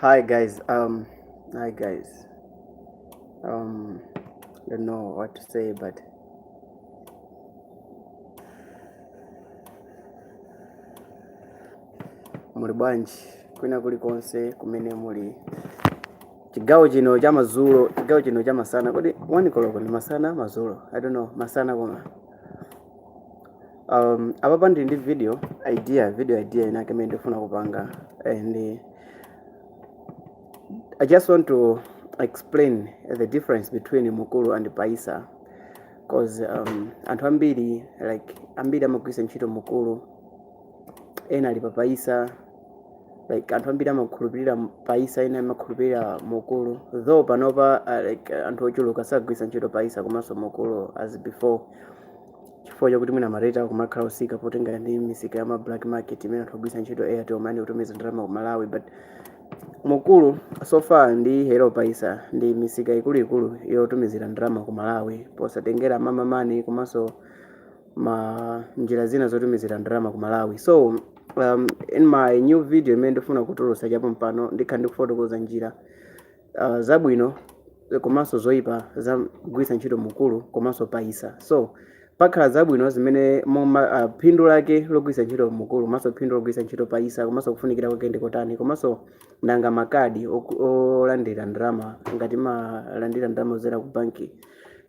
Hi guys. Hi guys. Um, don't know what to say, but muli bwanji kwina kulikonse kumene muli chigawo chino cha madzulo, chigawo chino cha masana. Kodi 1 koloko ni masana madzulo? I don't know, masana koma. Apa ndili ndi video idea inake imene ndifuna kupanga, and I just want to explain the difference between Mukulu and Paisa, because anthu ambiri amagwisa ntchito Mukulu, ena ali pa Paisa, anthu ambiri amakhulupirira Paisa, ena amakhulupirira Mukulu, though panopa anthu ochuluka sagwisa ntchito Paisa komanso Mukulu as before, chifukwa chakuti mwina mareta kumakhala osika potenga ndi misika ya ma black market imene anthu ogwisa ntchito Airtel Money kutumiza ndalama ku Malawi. But Mukulu so far ndi Hello Paisa ndi misika ikuluikulu yotumizira ndalama ku Malawi posatengera mama money komanso njira zina zotumizira ndalama ku Malawi. So in my new video imene ndifuna kutulusa chapo mpano ndikhala ndikufotokoza njira zabwino komanso zoyipa za kugwisa ntchito Mukulu komanso Paisa. So pakhala zabwino zimene phindu lake logwisa ntchito Mukulu komanso phindu logwisa ntchito Paisa komanso kufunikira kwake ndikotani, komanso nanga makadi olandira ndalama ngati malandira ndalama zera ku banki,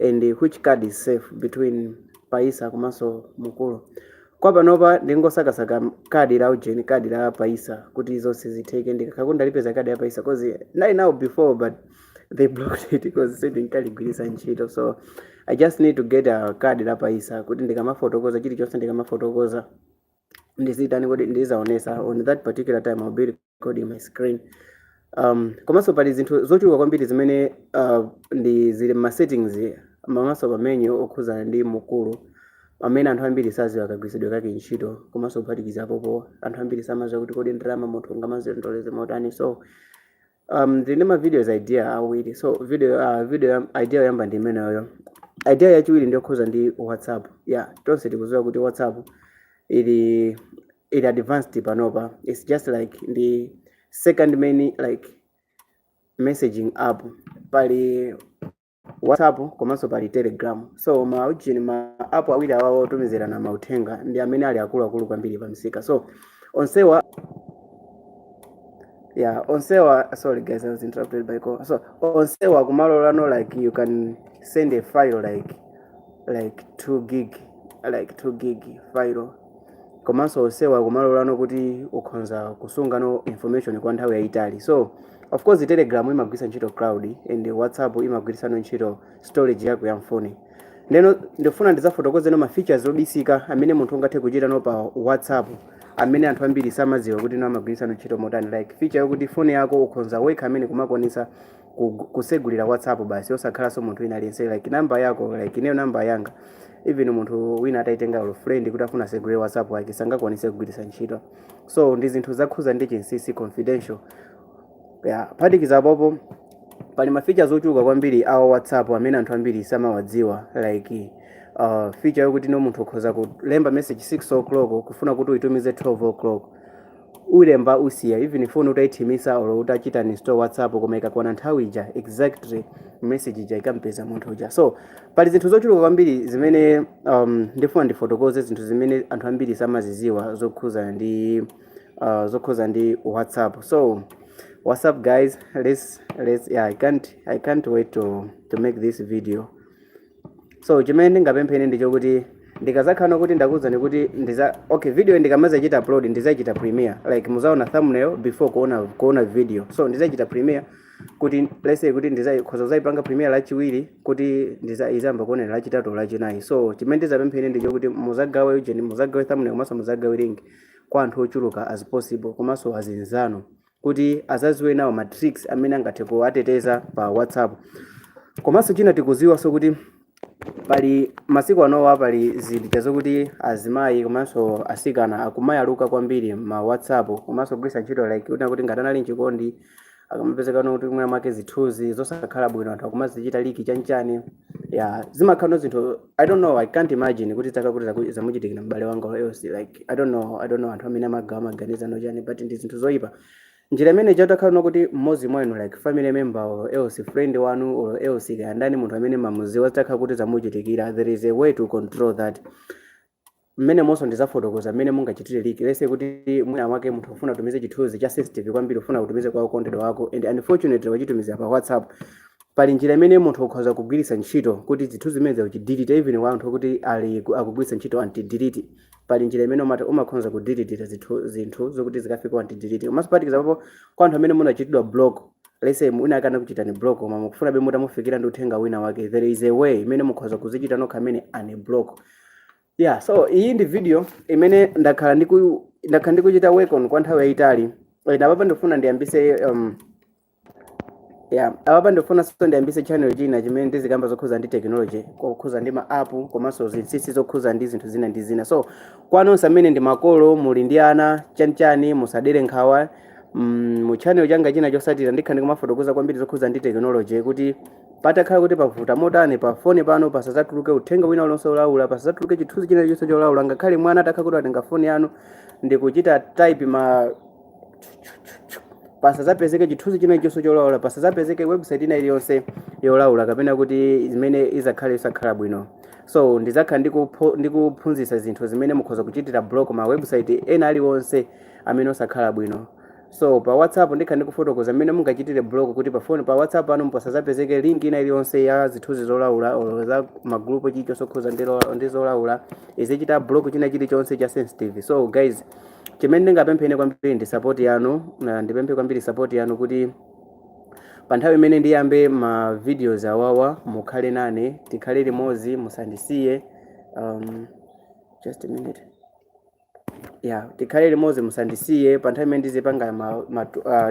and which card is safe between Paisa komanso Mukulu. Kwa panopa ndingosakasaka kadi la ujeni, kadi la Paisa kuti zonse zitheke. Ndikakhala ndalipeza kadi ya Paisa cause nali now before but they blocked it because said ndinkaligwirisa ntchito. So I just need to get a card la Paisa kuti ndikamafotokoza chilichonse ndikamafotokoza ndizitani kuti ndizaonesa on that particular time I'll be recording my screen. Komanso pali zinthu zochuluka kwambiri zimene ndi zili ma settings mamaso pamenyo okhuzana ndi Mukulu amene anthu ambiri saziwa akagwisidwe kake ntchito, komanso kuphatikizapopo anthu ambiri samaziwa kuti kodi ndalama munthu ngamazitoleze motani. So ndine ma videos idea awiri. So video idea yamba ndi imeneyo. Idea yachiwiri ndiyokhuza ndi WhatsApp. Tonse tikuziwa kuti WhatsApp ili advanced panopa. It's just like the second main messaging app. Pali WhatsApp komanso pali Telegram. So ma app awiri awawo otumizirana mauthenga ndi amene ali akuluakulu kwambiri pa msika. So onsewa sorry guys, I was interrupted by call. So onsewa kumalolano you can send a file like 2 gig file. Komanso onsewa kumalolano kuti ukhonza kusunga no information kwa nthawi yayitali. So of course the Telegram imagwisa ntchito cloud and WhatsApp imagwisa ntchito storage yako ya mfoni. Ndeno ndifuna ndizafotokoze no ma features obisika amene munthu ungathe kuchita no pa WhatsApp amene anthu ambiri samaziwa kuti no amagwisa ntchito motani, feature yokuti phone yako ukhonza wekha amene kumakonesa kusegulira WhatsApp basi osakhala so munthu wina aliyense number yako ineyo number yanga, even munthu wina ataitenga friend kuti afuna segulire WhatsApp yake sangakwanise kugwiritsa ntchito. So ndi zinthu zakhuza ndi chinsinsi confidential. Phatikiza popo pali ma features ochuluka kwambiri awo WhatsApp amene anthu ambiri samawadziwa, feature yokuti no munthu ukhoza kulemba message 6 o'clock kufuna kuti uitumize 12 o'clock ulemba usiya, even phone utayithimisa or utachita install WhatsApp koma ikakwana nthawi ija exactly message ija ikampeza munthu uja. So pali zinthu zochuluka kwambiri zimene ndifuna ndifotokoze, zinthu zimene anthu ambiri samaziziwa zokhuza ndi WhatsApp. So what's up guys, let's I can't wait to make this video. So chimene ndingapempheni ndi chokuti ndikazakhala kuti ndakuzani kuti video ndikamaza chita upload ndizachita premiere, muzaona thumbnail before kuona video. So ndizachita premiere kuti let's say kuti ndizakhoza zaipanga premiere lachiwiri kuti izamba kuonera lachitatu lachinayi. So chimene ndizapempheni ndi chokuti muzagawe thumbnail komanso muzagawe link kwa anthu ochuluka as possible komanso azinzano kuti azaziwe nawo ma tricks amene angathe kuwateteza pa WhatsApp. Komanso china tikuziwa so kuti pali masiku anowa pali zinthu zokuti azimayi komanso asikana akumayaluka kwambiri ma WhatsApp komanso kugwisa ntchito kuti ngati anali nchikondi akamapezeka kuti mwina mwake zithunzi zosakhala bwino anthu akumazichita liki chanchani. Zimakhala no zinthu I don't know, I can't imagine kuti kuti zamuchitikira m'bale wanga else I don't know anthu amene amaganiza no chani, but ndi zinthu zoyipa njira imene chatakhala kuti mmodzi mwanu like family member or else friend wanu or else kayandani munthu amene mamuziwa zitakhala kuti zamuchitikira, there is a way to control that. Mmene monso ndizafotokoza mmene mungachitire liki lese kuti mwina mwake munthu ufuna kutumiza chithunzi cha sensitive kwambiri ufuna kutumiza kwa okondedwa wako and unfortunately wachitumiza pa WhatsApp, pali njira imene munthu ukhoza kugwiritsa ntchito kuti zithunzi zimene uchidelete even wanthu kuti ali akugwiritsa ntchito anti delete. Pali njira imene umakhoza kudelete zinthu zokuti zikafika anti delete. Umasapatikiza papo kwa anthu amene munachitidwa block, lese mwina akana kuchitani block koma mukufuna be mutamufikira ndi uthenga wina wake, there is a way imene mukhoza kuzichita nokha amene unblock. Yeah, so iyi ndi video imene ndakhala ndikuchita work on kwa nthawi yayitali. Apapa ndifuna ndiyambise apapa ndifuna so ndiyambise channel china chimene ndizikamba zokhuza ndi technology, kokhuza ndi ma app komanso zinsinsi zokhuza ndi zinthu zina ndi zina. So kwa nonse amene ndi makolo muli ndi ana chanichani musadere nkhawa. Mu channel changa china chosatira ndikhala ndikumafotokoza kwambiri zokhuza ndi technology kuti patakhala kuti pavuta motani pa phone pano pasazatuluke uthenga wina uliwonse olaula, pasazatuluke chithunzi china chonse cholaula. Ngakhale mwana atakhala kuti atenga phone yanu ndikuchita type pasazapezeke chithunzi china chonse cholaula, pasazapezeke website ina iliyonse yolaula kapena kuti zimene izakhale isakhala bwino. So ndizakhala ndikuphunzitsa zinthu zimene mukhoza kuchitira block ma website ena aliwonse amene osakhala bwino. So pa WhatsApp ndikhala ndikufotokoza mmene mungachitire block kuti pa phone pa WhatsApp anu pasazapezeke link ina iliyonse ya zithunzi zolaula or za magroup chilichonse okhuza ndi zolaula izichita block china chilichonse cha sensitive. So guys, chimene ndingapempheni kwambiri ndi support yanu, ndipemphe kwambiri support yanu kuti pa nthawi imene ndiyambe ma videos awawa mukhale nane, tikhale limodzi, musandisiye. Just a minute. Yeah, tikhale limodzi musandisiye pa nthawi imene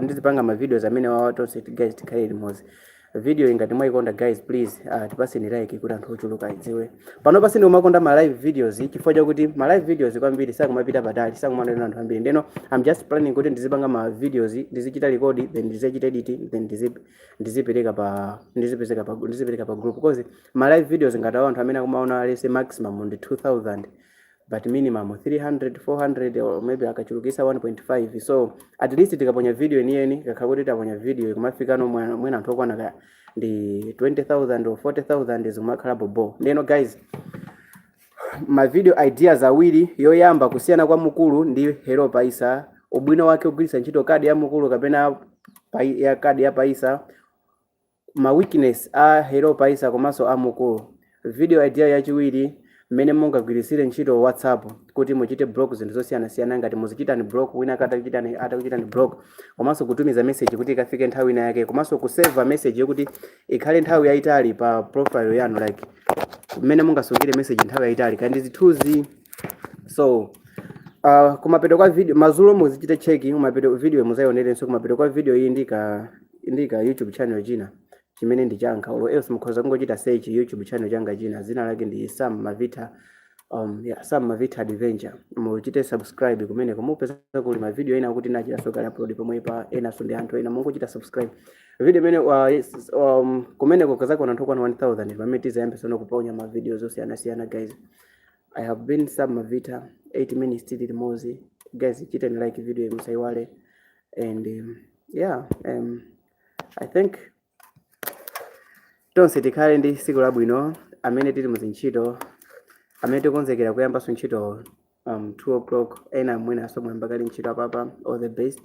ndizipanga ma videos amene wawa tonse guys, tikhale limodzi. Video ingati mwayikonda guys, please tipaseni like kuti anthu ochuluka adziwe. Pano pasindi umakonda ma live videos chifukwa chakuti ma live videos kwambiri sakumapita patali, sakumanena anthu ambiri. Ndeno I'm just planning kuti ndizipanga ma videos, ndizichita record, then ndizichita editing, then ndizipereka pa group, because ma live videos ngati anthu amene akumaona lese maximum ndi 2000 but minimum 300 400 or maybe akachulukisa 1.5. So at least tikaponya video yeniyeni kakhala kuti taponya video kumafika no mwina anthu okwana ndi 20,000 or 40,000 zimakhala bobo. Ndeno guys, ma video ideas awiri, yoyamba kusiyana kwa mukulu ndi Hello Paisa, ubwino wake kugwiritsa ntchito kadi ya mukulu kapena ya kadi ya Paisa, ma weakness a Hello Paisa komanso a mukulu. Video idea yachiwiri mmene mungagwirisire ntchito WhatsApp kuti muchite block zinthu zosiyana ngati muzichita ni block wina atakuchita ni block, komanso kutumiza message kuti ikafike nthawi ina yake, komanso kusave message yokuti ikhale nthawi yayitali pa profile yanu, like mmene mungasungire message nthawi yayitali kandi zithunzi. So kumapeto kwa video mazulo muzichite checking, kumapeto video muzayionerenso kumapeto kwa video iyi ndika YouTube channel china chimene ndi changa, or else mukhoza kungochita search YouTube channel changa china, zina lake ndi Sam Mavita. Sam Mavita Adventure. Muchite subscribe kumene kumupeza kuli ma video ina kuti nachira soka upload pomwe pa ena sonde anthu ena mungochita subscribe. Video mene kumene kokaza kuna ntoko 1000 pamene tizayambe sono kuponya ma videos osiyana guys. I have been Sam Mavita 8 minutes till mozi guys, chite ni like video musaiwale and I think tonse tikhale ndi siku labwino amene tili muzinchito amene tikonzekera kuyamba ntchito 2 o'clock ena mwina asomwe mbakali ntchito apapa. All the best,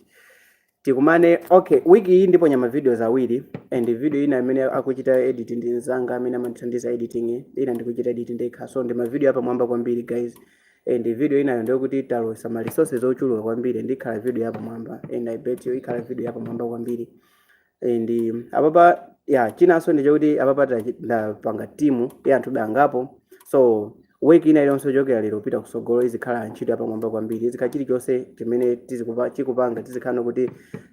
tikumane. Okay, wiki hii ndipo nyama videos awiri and video ina amene akuchita editing ndi zanga amene amandithandiza editing, ina ndikuchita editing ndekha. So ndi ma video apa mwamba kwambiri guys, and video ina ndio kuti talosa ma resources ochuluka kwambiri ndikhala video yapa mwamba, and I bet you ikhala video yapa mwamba kwambiri. And apapa chinaso ndi kuti apapa ndapanga timu ya anthu dangapo. So wiki ina iliyonse chokera lero pita kusogolo izikhala ntchito yapa mwamba kwambiri, izikhala chilichonse chimene chikupanga tizikhala kuti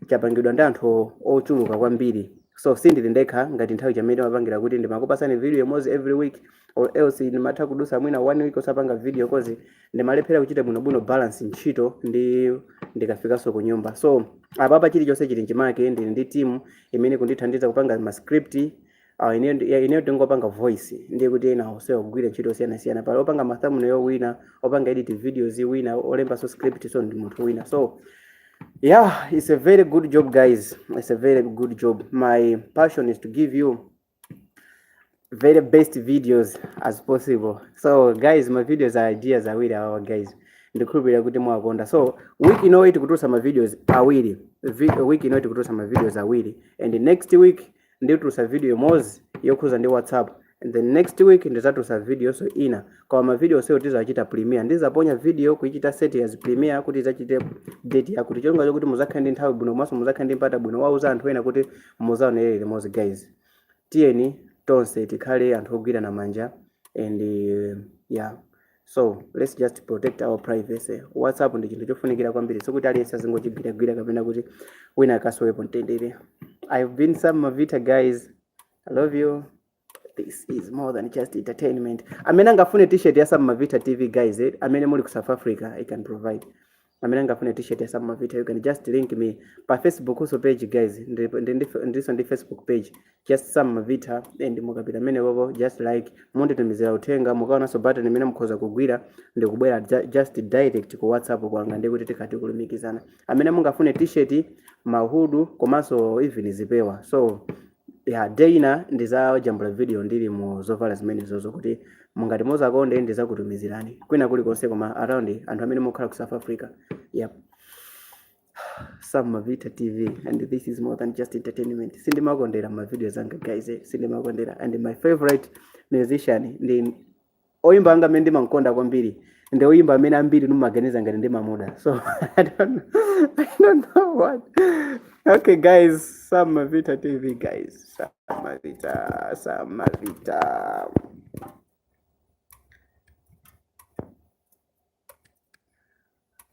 chapangidwa ndi anthu ochuluka kwambiri. So sindili ndekha ngati nthawi chamene mapangira kuti ndimakupasani video imodzi every week, or else ndimatha kudusa mwina 1 week osapanga video cause ndimalephera kuchita bwinobwino balance ntchito ndikafikaso ku nyumba. So apapa chilichonse chili nchimake, ndili ndi team imene kundithandiza kupanga ma script. Ineyo ndingopanga voice ndiye kuti ena osewa kugwira ntchito siyana pale opanga ma thumbnail wina, opanga edit videos wina, olemba so script, so ndi munthu wina. So Yeah, it's a very good job, guys. It's a very good job. My passion is to give you very best videos as possible. So guys, my videos are ideas awiri awo guys, ndikhulupirira kuti mwakonda. So week ino tikutulutsa ma videos awiri, week ino tikutulutsa ma videos awiri, and next week nditulutsa video imodzi yokhuza ndi WhatsApp, and the next week ndizatulutsa video so ina kwa ma video seyo tizachita premiere, ndizaponya video kuichita set as premiere kuti izachite date yakuti chonga chokuti muzakhale ndi nthawi bwino komanso muzakhale ndi mpata bwino wauza anthu ena kuti muzaonere limodzi guys. Tiyeni tonse tikhale anthu ogwirana manja, and yeah, so let's just protect our privacy. WhatsApp ndi chinthu chofunikira kwambiri, sokuti aliyense azingochigwiragwira kapena kuti wina akasowepo mtendere. I've been Sam Mavita guys, I love you. This is more than just entertainment. Amene angafune t-shirt ya Sam Mavita TV guys, amene muli ku South Africa, I can provide. Amene angafune t-shirt ya Sam Mavita, you can just link me pa Facebook also page guys, ndiso ndi Facebook page just Sam Mavita, and mukapita amene bobo just like munditumizira uthenga mukaona so button imene mukhoza kugwira ndikubwera just direct ku WhatsApp kwanga ndikuti tikati kulumikizana. Amene mungafune t-shirt, mahudu komanso even zipewa, so yeah, Dana ndiza jambula video ndili mu zovala zimene zozo kuti mungati mozakonde ndizakutumizirani kwina kuli konse koma around anthu amene mukhala ku South Africa. Yep. Sam Mavita TV, and this is more than just entertainment. Sindimakondera ma videos anga guys, sindimakondera, and my favorite musician ndi oyimba anga amene ndimankonda kwambiri ndi oyimba amene ambiri numaganiza ngati ndi mamuda, so I don't know what. Okay guys, Sam Mavita TV guys, Sam Mavita.